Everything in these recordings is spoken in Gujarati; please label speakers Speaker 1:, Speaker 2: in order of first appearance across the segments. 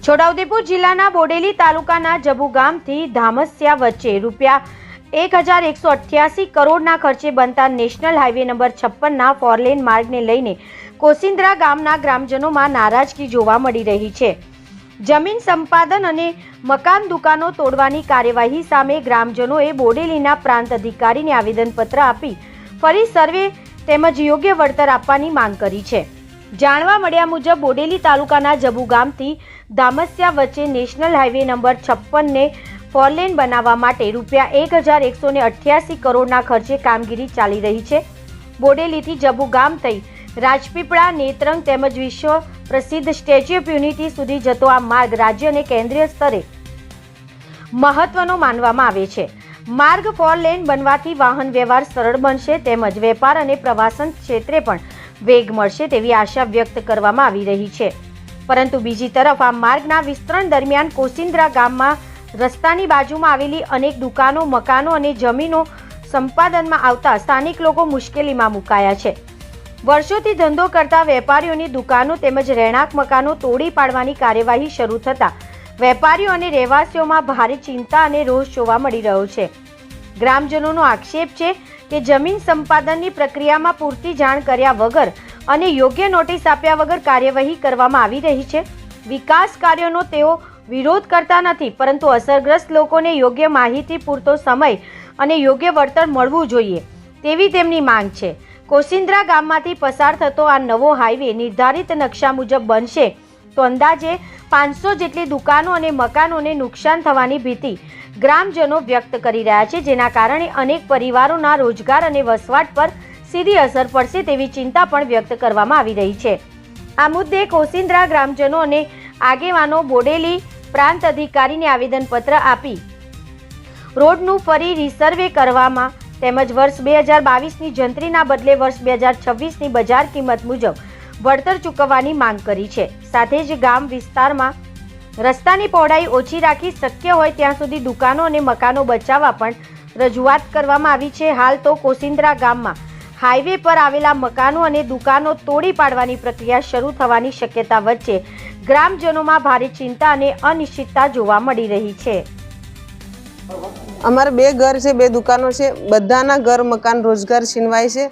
Speaker 1: છોટાઉદેપુર જિલ્લાના બોડેલી તાલુકાના જબુ ગામથી ધામસિયા વચ્ચે ₹1188 કરોડના ખર્ચે બનતા નેશનલ હાઈવે નંબર 56ના ફોરલેન માર્ગને લઈને કોસિન્દ્રા ગામના ગ્રામજનોમાં નારાજગી જોવા મળી રહી છે। જમીન સંપાદન અને મકાન દુકાનો તોડવાની કાર્યવાહી સામે ગ્રામજનોએ બોડેલીના પ્રાંત અધિકારીને આવેદનપત્ર આપી ફરી સર્વે તેમજ યોગ્ય વળતર આપવાની માંગ કરી છે। જાણવા મળ્યા મુજબ બોડેલી તાલુકાના જબુ ગામથી ધામસિયા વચ્ચે નેશનલ હાઈવે નંબર 56ને ફોરલેન બનાવવા માટે ₹1188 કરોડના ખર્ચે કામગીરી ચાલી રહી છે। બોડેલીથી જબુ ગામ થઈ રાજપીપળા, નેત્રંગ તેમજ વિશ્વ પ્રસિદ્ધ સ્ટેચ્યુ ઓફ યુનિટી સુધી જતો આ માર્ગ રાજ્ય અને કેન્દ્રીય સ્તરે મહત્વનો માનવામાં આવે છે। માર્ગ ફોરલેન બનવાથી વાહન વ્યવહાર સરળ બનશે તેમજ વેપાર અને પ્રવાસન ક્ષેત્રે પણ વેગ મળશે તેવી આશા વ્યક્ત કરવામાં આવી રહી છે। પરંતુ બીજી તરફ આ માર્ગના વિસ્તરણ દરમિયાન કોસિન્દ્રા ગામમાં રસ્તાની બાજુમાં આવેલી અનેક દુકાનો, મકાનો અને જમીનો સંપાદનમાં આવતા સ્થાનિક લોકો મુશ્કેલીમાં મુકાયા છે। વર્ષોથી ધંધો કરતા વેપારીઓની દુકાનો તેમજ રહેણાંક મકાનો તોડી પાડવાની કાર્યવાહી શરૂ થતા વેપારીઓ અને રહેવાસીઓમાં ભારે ચિંતા અને રોષ જોવા મળી રહ્યો છે। ગ્રામજનોનો આક્ષેપ છે કે જમીન સંપાદનની પ્રક્રિયામાં પૂરતી જાણ કર્યા વગર અને યોગ્ય નોટિસ આપ્યા વગર કાર્યવાહી કરવામાં આવી રહી છે। વિકાસ કાર્યોનો તેઓ વિરોધ કરતા નથી, પરંતુ અસરગ્રસ્ત લોકોને યોગ્ય માહિતી, પૂરતો સમય અને યોગ્ય વળતર મળવું જોઈએ તેવી તેમની માંગ છે। કોસિન્દ્રા ગામમાંથી પસાર થતો આ નવો હાઈવે નિર્ધારિત નકશા મુજબ બનશે તો અંદાજે 500 જેટલી દુકાનો અને મકાનોને નુકસાન થવાની ભીતિ ગ્રામજનો વ્યક્ત કરી રહ્યા છે, જેના કારણે અનેક પરિવારોના રોજગાર અને વસવાટ પર સીધી અસર પડશે તેવી ચિંતા પણ વ્યક્ત કરવામાં આવી રહી છે। આ મુદ્દે કોસિન્દ્રા ગ્રામજનો અને આગેવાનો બોડેલી પ્રાંત અધિકારીને આવેદનપત્ર આપી રોડનું ફરી રિસર્વે કરવામાં તેમજ વર્ષ 2022ની જંત્રીના બદલે વર્ષ 2026ની બજાર કિંમત મુજબ વળતર ચૂકવવાની માંગ કરી છે। સાથે જ ગામ વિસ્તારમાં રસ્તાની પહોળાઈ ઓછી રાખી શક્ય હોય ત્યાં સુધી દુકાનો અને મકાનો બચાવવા પણ રજૂઆત કરવામાં આવી છે। હાલ તો કોસિન્દ્રા ગામમાં હાઈવે પર આવેલા મકાનો અને દુકાનો તોડી પાડવાની પ્રક્રિયા શરૂ થવાની શક્યતા વચ્ચે ગ્રામજનોમાં ભારે ચિંતા અને અનિશ્ચિતતા જોવા મળી રહી છે।
Speaker 2: અમારે 2 ઘર છે, 2 દુકાનો છે, બધાના ઘર, મકાન, રોજગાર છીનવાય છે।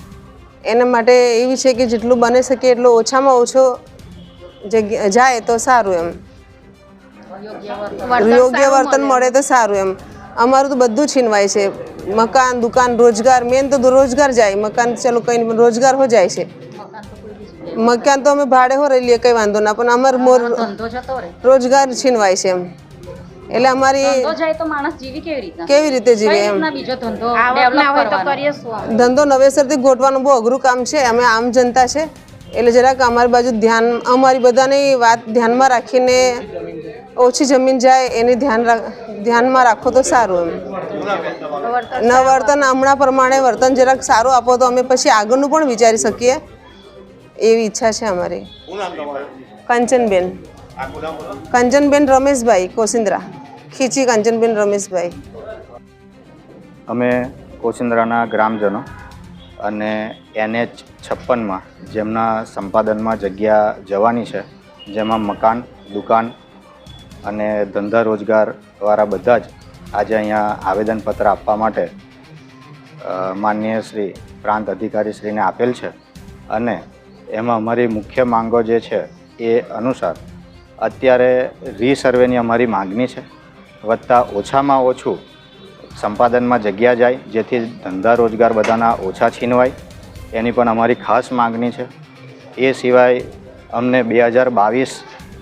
Speaker 2: એના માટે એવી છે કે જેટલું બની શકે એટલો ઓછામાં ઓછો જગ્યા જાય તો સારું, એમ યોગ્ય વર્તન મળે તો સારું। એમ અમારું તો બધું છીનવાય છે, મકાન, દુકાન, રોજગાર। મેન તો રોજગાર જાય, મકાન ચલો કંઈ નહીં, રોજગાર હો જાય છે। મકાન તો અમે ભાડે હો રહી લઈએ, કંઈ વાંધો ના, પણ અમારે રોજગાર છીનવાય છે। એમ એટલે અમારી કેવી રીતે જીવે, એમ ધંધો નવેસરથી ગોઠવાનું બહુ અઘરું કામ છે। અમે આમ જનતા છે એટલે જરાક અમારી બાજુ અમારી બધાની વાત ધ્યાનમાં રાખીને ઓછી જમીન જાય એની ધ્યાનમાં રાખો તો સારું। એમ ન વર્તન હમણાં પ્રમાણે વર્તન જરાક સારું આપો તો અમે પછી આગળનું પણ વિચારી શકીએ એવી ઈચ્છા છે અમારી। કંચનબેન રમેશભાઈ, કોસિન્દ્રા, ખીચી કંચનબેન રમેશભાઈ।
Speaker 3: અમે કોસિન્દ્રાના ગ્રામજનો અને NH56માં જેમના સંપાદનમાં જગ્યા જવાની છે, જેમાં મકાન, દુકાન અને ધંધા રોજગારવાળા બધા જ આજે અહીંયા આવેદનપત્ર આપવા માટે માનનીય શ્રી પ્રાંત અધિકારી શ્રીને આપેલ છે। અને એમાં અમારી મુખ્ય માંગો જે છે એ અનુસાર અત્યારે રીસર્વેની અમારી માગણી છે, વત્તા ઓછામાં ઓછું સંપાદનમાં જગ્યા જાય જેથી ધંધા રોજગાર બધાના ઓછા છીનવાય એની પણ અમારી ખાસ માગણી છે। એ સિવાય અમને 2022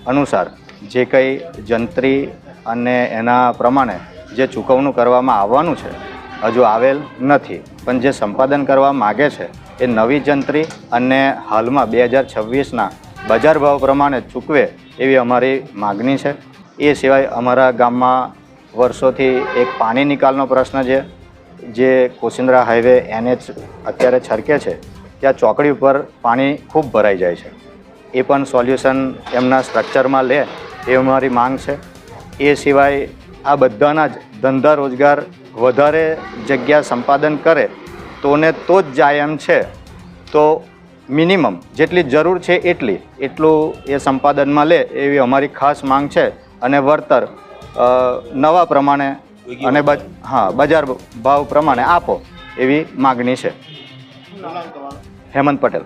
Speaker 3: અનુસાર જે કંઈ જંત્રી અને એના પ્રમાણે જે ચૂકવણું કરવામાં આવવાનું છે હજુ આવેલ નથી, પણ જે સંપાદન કરવા માગે છે એ નવી જંત્રી અને હાલમાં 2026ના બજાર ભાવ પ્રમાણે ચૂકવે એવી અમારી માગણી છે। એ સિવાય અમારા ગામમાં વર્ષોથી એક પાણી નિકાલનો પ્રશ્ન છે, જે કોસિન્દ્રા હાઈવે NH અત્યારે છરકે છે ત્યાં ચોકડી ઉપર પાણી ખૂબ ભરાઈ જાય છે, એ પણ સોલ્યુશન એમના સ્ટ્રક્ચરમાં લે એ અમારી માંગ છે। એ સિવાય આ બધાના જ ધંધા રોજગાર વધારે જગ્યા સંપાદન કરે તો જ જાય એમ છે, તો મિનિમમ જેટલી જરૂર છે એટલું એ સંપાદનમાં લે એવી અમારી ખાસ માંગ છે। અને વળતર નવા પ્રમાણે અને બજાર ભાવ પ્રમાણે આપો એવી માગણી છે. હેમંત પટેલ.